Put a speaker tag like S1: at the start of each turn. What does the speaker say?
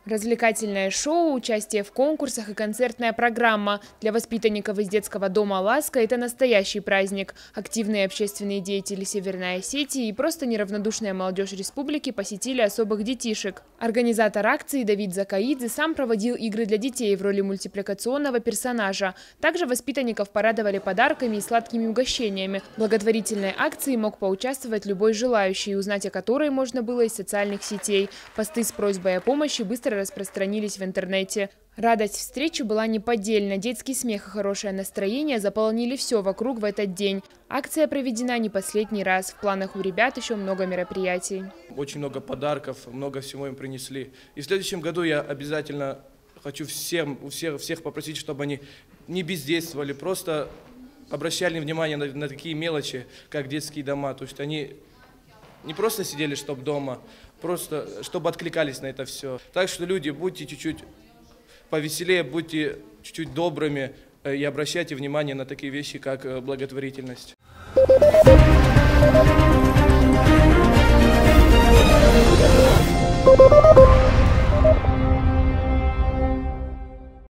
S1: Развлекательное шоу, участие в конкурсах и концертная программа. Для воспитанников из детского дома «Ласка» это настоящий праздник. Активные общественные деятели Северной Осетии и просто неравнодушная молодежь республики посетили особых детишек. Организатор акции Давид Закаидзе сам проводил игры для детей в роли мультипликационного персонажа. Также воспитанников порадовали подарками и сладкими угощениями. В благотворительной акции мог поучаствовать любой желающий, узнать о которой можно было из социальных сетей. Посты с просьбой о помощи быстро распространились в интернете. Радость встречи была неподдельна. Детский смех и хорошее настроение заполнили все вокруг в этот день. Акция проведена не последний раз. В планах у ребят еще много мероприятий.
S2: Очень много подарков, много всего им принесли. И в следующем году я обязательно хочу всех попросить, чтобы они не бездействовали, просто обращали внимание на такие мелочи, как детские дома. То есть они не просто сидели, чтобы дома, просто чтобы откликались на это все. Так что, люди, будьте чуть-чуть повеселее, будьте чуть-чуть добрыми и обращайте внимание на такие вещи, как благотворительность.